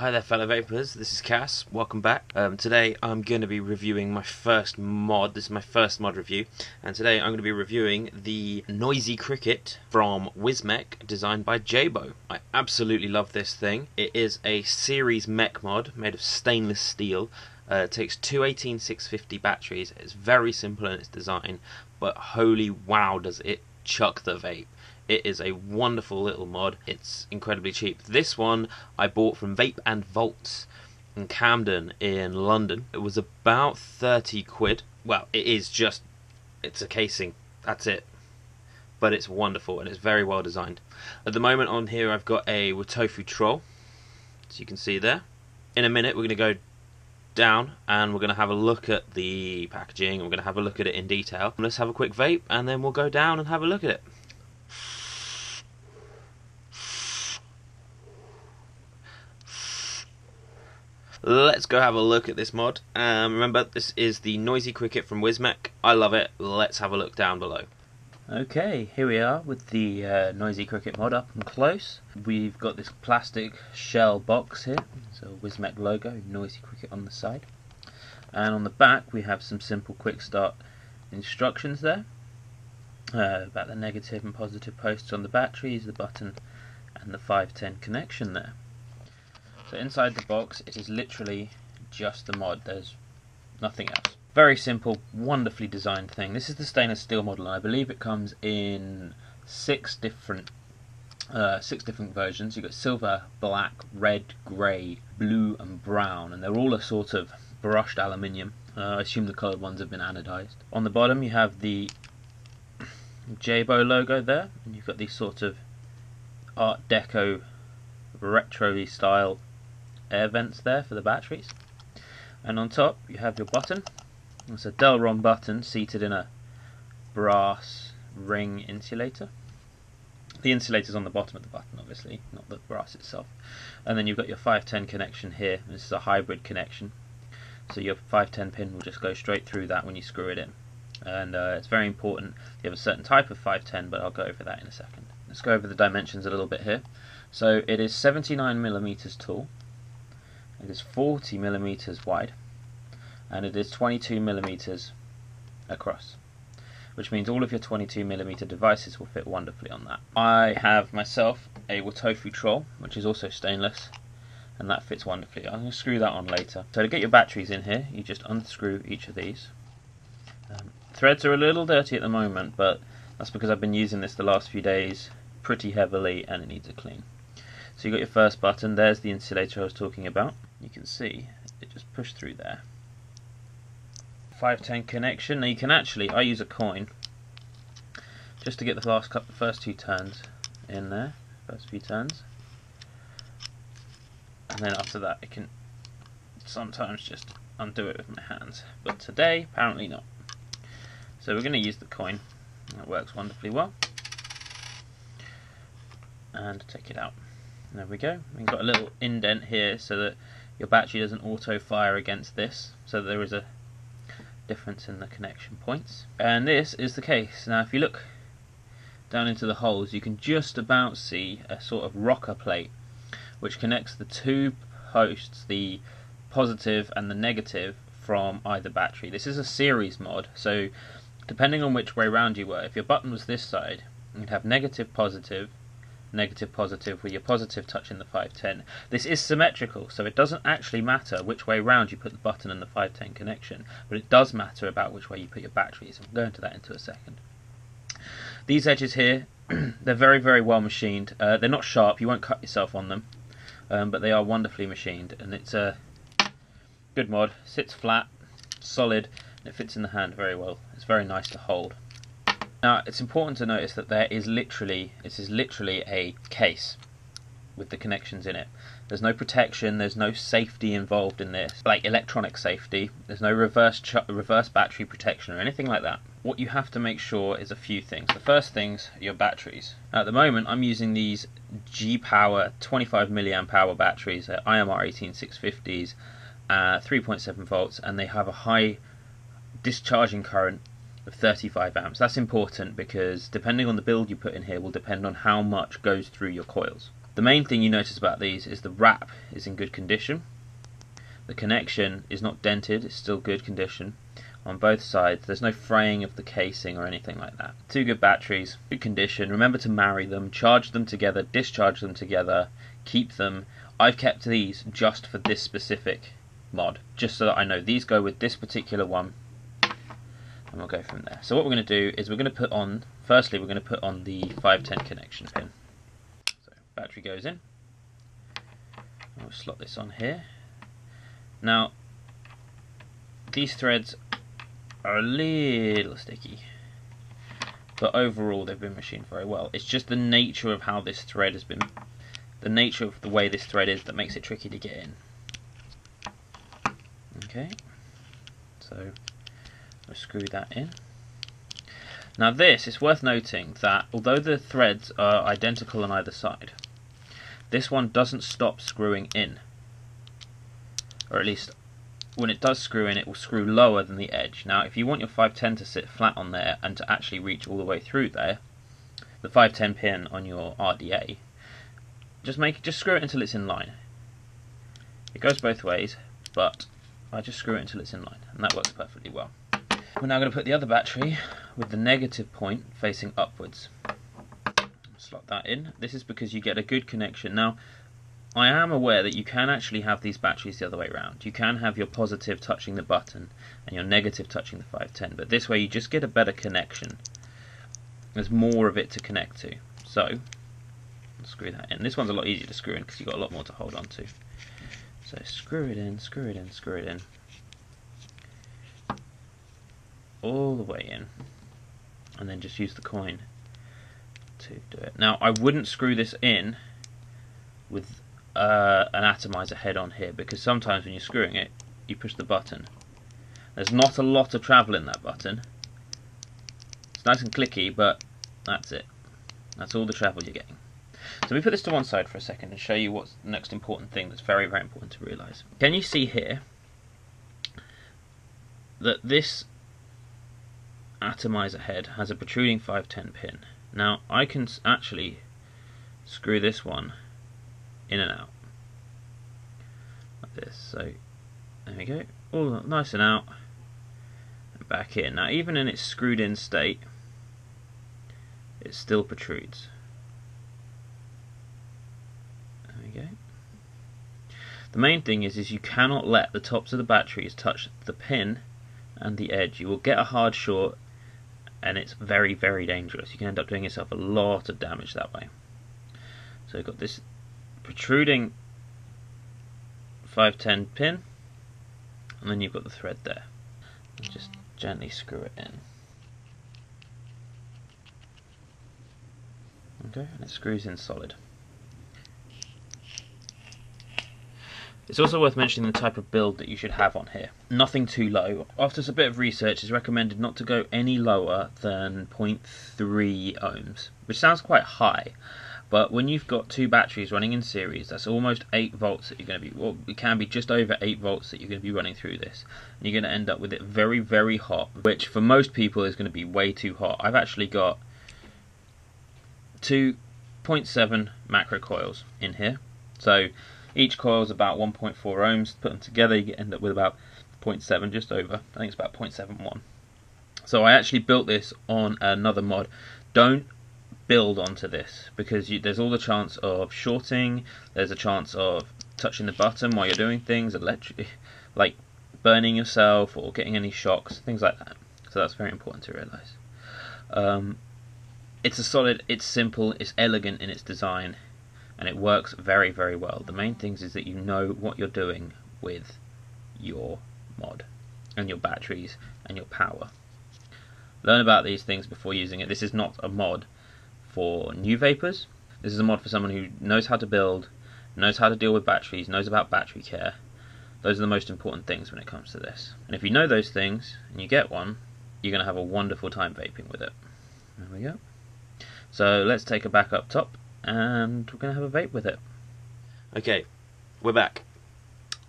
Hi there fellow vapors, this is Cass, welcome back. Today I'm going to be reviewing my first mod. This is my first mod review, and today I'm going to be reviewing the Noisy Cricket from Wismec, designed by Jaybo. I absolutely love this thing. It is a series mech mod made of stainless steel. It takes two 18650 batteries. It's very simple in its design, but holy wow does it chuck the vape. It is a wonderful little mod. It's incredibly cheap. This one I bought from Vape and Volts in Camden in London. It was about 30 quid. Well, it's a casing. That's it. But it's wonderful and it's very well designed. At the moment on here I've got a Watofu troll, as you can see there. In a minute we're going to go down and we're going to have a look at the packaging and we're going to have a look at it in detail. Let's have a quick vape and then we'll go down and have a look at it. Let's go have a look at this mod. Remember, this is the Noisy Cricket from Wismec. I love it. Let's have a look down below. Okay, here we are with the Noisy Cricket mod up and close. We've got this plastic shell box here. So Wismec logo, Noisy Cricket on the side. And on the back we have some simple quick start instructions there. About the negative and positive posts on the batteries, the button and the 510 connection there. So inside the box it is literally just the mod, there's nothing else. Very simple, wonderfully designed thing. This is the stainless steel model and I believe it comes in six different versions. You've got silver, black, red, grey, blue and brown, and they're all a sort of brushed aluminium. I assume the coloured ones have been anodized. On the bottom you have the Jaybo logo there, and you've got these sort of Art Deco retro style air vents there for the batteries, and on top you have your button. It's a Delron button seated in a brass ring insulator. The insulator's on the bottom of the button obviously, not the brass itself. And then you've got your 510 connection here. This is a hybrid connection, so your 510 pin will just go straight through that when you screw it in. And it's very important you have a certain type of 510, but I'll go over that in a second. Let's go over the dimensions a little bit here. So it is 79mm tall, it is 40mm wide, and it is 22mm across, which means all of your 22mm devices will fit wonderfully on that. I have myself a Watofu troll, which is also stainless, and that fits wonderfully. I'm going to screw that on later. So to get your batteries in here, you just unscrew each of these. Threads are a little dirty at the moment, but that's because I've been using this the last few days pretty heavily and it needs a clean. So you got your first button, there's the insulator I was talking about. You can see it just pushed through there. 510 connection. Now you can actually, I use a coin just to get the first two turns in there, first few turns, and then after that I can sometimes just undo it with my hands, but today apparently not. So we're going to use the coin. That works wonderfully well. And take it out. There we go. We've got a little indent here so that your battery doesn't auto fire against this, so there is a difference in the connection points. And this is the case. Now if you look down into the holes, you can just about see a sort of rocker plate which connects the two posts, the positive and the negative, from either battery. This is a series mod, so depending on which way round you were, if your button was this side, you'd have negative positive with your positive touching the 510. This is symmetrical, so it doesn't actually matter which way round you put the button and the 510 connection, but it does matter about which way you put your batteries. I'll go into that into a second. These edges here, they're very, very well machined. They're not sharp, you won't cut yourself on them, but they are wonderfully machined, and it's a good mod. Sits flat, solid, and it fits in the hand very well. It's very nice to hold. Now it's important to notice that this is literally a case with the connections in it. There's no protection, there's no safety involved in this, like electronic safety. There's no reverse battery protection or anything like that. What you have to make sure is a few things. The first thing's your batteries. Now, at the moment I'm using these G-Power 25 mAh batteries, IMR 18650s, 3.7 volts, and they have a high discharging current of 35 amps. That's important because depending on the build you put in here will depend on how much goes through your coils. The main thing you notice about these is the wrap is in good condition. The connection is not dented, it's still good condition on both sides. There's no fraying of the casing or anything like that. 2 good batteries, good condition. Remember to marry them, charge them together, discharge them together, keep them. I've kept these just for this specific mod, just so that I know these go with this particular one, and we'll go from there. So what we're going to do is we're going to put on, firstly we're going to put on the 510 connection pin. So battery goes in, we'll slot this on here. Now these threads are a little sticky, but overall they've been machined very well. It's just the nature of how this thread has been, the nature of the way this thread is, that makes it tricky to get in. Okay, so we'll screw that in. Now this, it's worth noting that although the threads are identical on either side, this one doesn't stop screwing in, or at least when it does screw in, it will screw lower than the edge. Now if you want your 510 to sit flat on there and to actually reach all the way through there, the 510 pin on your RDA, just screw it until it's in line. It goes both ways, but I just screw it until it's in line, and that works perfectly well. We're now going to put the other battery with the negative point facing upwards. Slot that in. This is because you get a good connection. Now, I am aware that you can actually have these batteries the other way around. You can have your positive touching the button and your negative touching the 510, but this way you just get a better connection. There's more of it to connect to. So, I'll screw that in. This one's a lot easier to screw in because you've got a lot more to hold on to. So screw it in, screw it in, screw it in. All the way in. And then just use the coin to do it. Now I wouldn't screw this in with an atomizer head on here, because sometimes when you're screwing it, you push the button. There's not a lot of travel in that button. It's nice and clicky, but that's it. That's all the travel you're getting. So we put this to one side for a second and show you what's the next important thing that's very, very important to realise. Can you see here that this atomizer head has a protruding 510 pin? Now I can actually screw this one in and out like this. So there we go, all nice and out and back in. Now even in its screwed in state, it still protrudes. There we go. The main thing is you cannot let the tops of the batteries touch the pin and the edge. You will get a hard short, and it's very, very dangerous. You can end up doing yourself a lot of damage that way. So you've got this protruding 510 pin, and then you've got the thread there. And just gently screw it in. Okay, and it screws in solid. It's also worth mentioning the type of build that you should have on here. Nothing too low. After a bit of research, it's recommended not to go any lower than 0.3 ohms, which sounds quite high, but when you've got 2 batteries running in series, that's almost 8 volts that you're going to be, well, it can be just over 8 volts that you're going to be running through this, and you're going to end up with it very, very hot, which for most people is going to be way too hot. I've actually got 2 0.7 macro coils in here, so each coil is about 1.4 ohms. Put them together, you end up with about 0.7, just over. I think it's about 0.71. So I actually built this on another mod. Don't build onto this, because there's all the chance of shorting. There's a chance of touching the button while you're doing things, like burning yourself or getting any shocks, things like that. So that's very important to realise. It's a solid, it's simple, it's elegant in its design, and it works very, very well. The main thing is that you know what you're doing with your mod and your batteries and your power. Learn about these things before using it. This is not a mod for new vapors. This is a mod for someone who knows how to build, knows how to deal with batteries, knows about battery care. Those are the most important things when it comes to this. And if you know those things and you get one, you're going to have a wonderful time vaping with it. There we go. So let's take a back up top, and we're going to have a vape with it. Okay, we're back.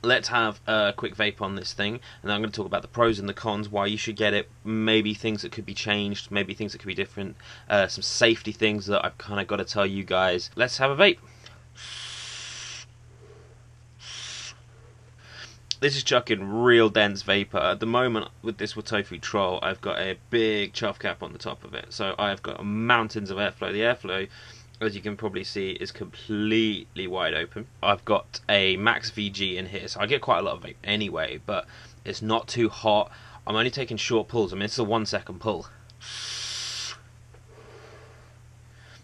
Let's have a quick vape on this thing, and then I'm going to talk about the pros and the cons, why you should get it, maybe things that could be changed, maybe things that could be different, some safety things that I've kind of got to tell you guys. Let's have a vape. This is chucking real dense vapor. At the moment, with this Watofu Troll, I've got a big chuff cap on the top of it, so I've got mountains of airflow. The airflow, as you can probably see, is completely wide open. I've got a max VG in here, so I get quite a lot of vape anyway, but it's not too hot. I'm only taking short pulls. I mean, it's a 1 second pull.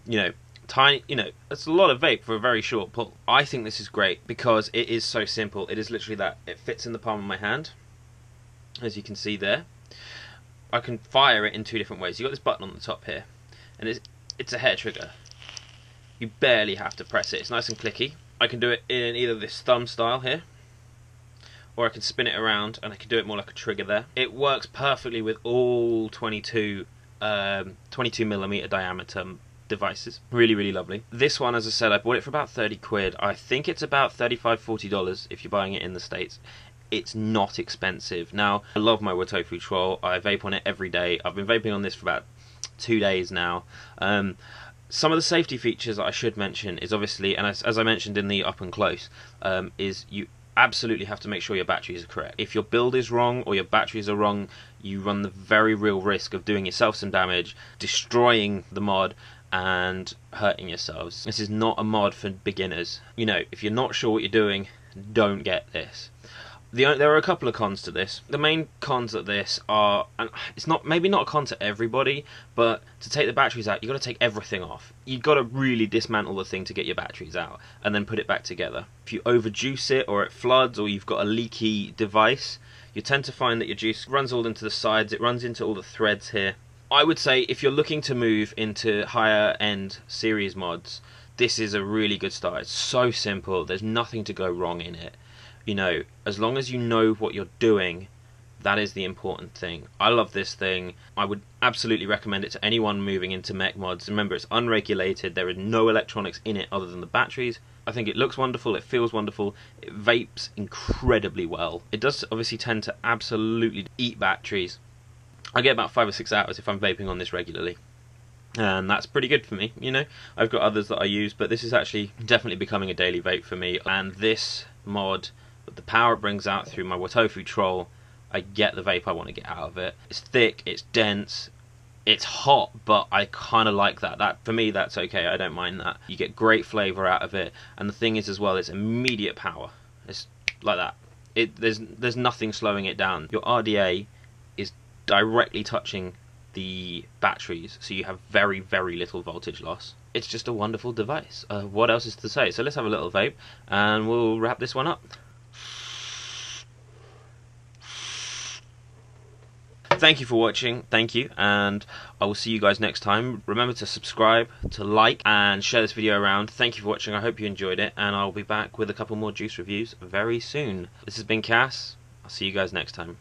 You know, tiny, it's a lot of vape for a very short pull. I think this is great because it is so simple. It is literally that. It fits in the palm of my hand, as you can see there. I can fire it in 2 different ways. You've got this button on the top here, and it's a hair trigger. You barely have to press it. It's nice and clicky. I can do it in either this thumb style here, or I can spin it around and I can do it more like a trigger there. It works perfectly with all 22 millimeter diameter devices. Really, really lovely. This one, as I said, I bought it for about 30 quid. I think it's about $35–40 if you're buying it in the States. It's not expensive. Now, I love my Watofu Troll. I vape on it every day. I've been vaping on this for about 2 days now. Some of the safety features that I should mention is obviously, and as I mentioned in the up and close, is you absolutely have to make sure your batteries are correct. If your build is wrong or your batteries are wrong, you run the very real risk of doing yourself some damage, destroying the mod, and hurting yourselves. This is not a mod for beginners. If you're not sure what you're doing, don't get this. There are a couple of cons to this. The main cons of this are, and it's maybe not a con to everybody, but to take the batteries out, you've got to take everything off. You've got to really dismantle the thing to get your batteries out, and then put it back together. If you overjuice it, or it floods, or you've got a leaky device, you tend to find that your juice runs all into the sides, it runs into all the threads here. I would say if you're looking to move into higher end series mods, this is a really good start. It's so simple, there's nothing to go wrong in it. As long as you know what you're doing, that is the important thing. I love this thing. I would absolutely recommend it to anyone moving into mech mods. Remember, it's unregulated, there is no electronics in it other than the batteries. I think it looks wonderful, it feels wonderful, it vapes incredibly well. It does obviously tend to absolutely eat batteries. I get about 5 or 6 hours if I'm vaping on this regularly, and that's pretty good for me. I've got others that I use, but this is actually definitely becoming a daily vape for me. And this mod, with the power it brings out through my Watofu Troll, I get the vape I want to get out of it. It's thick, it's dense, it's hot, but I kind of like that. For me, that's okay, I don't mind that. You get great flavour out of it, and the thing is as well, it's immediate power. It's like that. There's nothing slowing it down. Your RDA is directly touching the batteries, so you have very, very little voltage loss. It's just a wonderful device. What else is to say? So let's have a little vape, and we'll wrap this one up. Thank you for watching, thank you, and I will see you guys next time. Remember to subscribe, to like, and share this video around. Thank you for watching, I hope you enjoyed it, and I'll be back with a couple more juice reviews very soon. This has been Cass, I'll see you guys next time.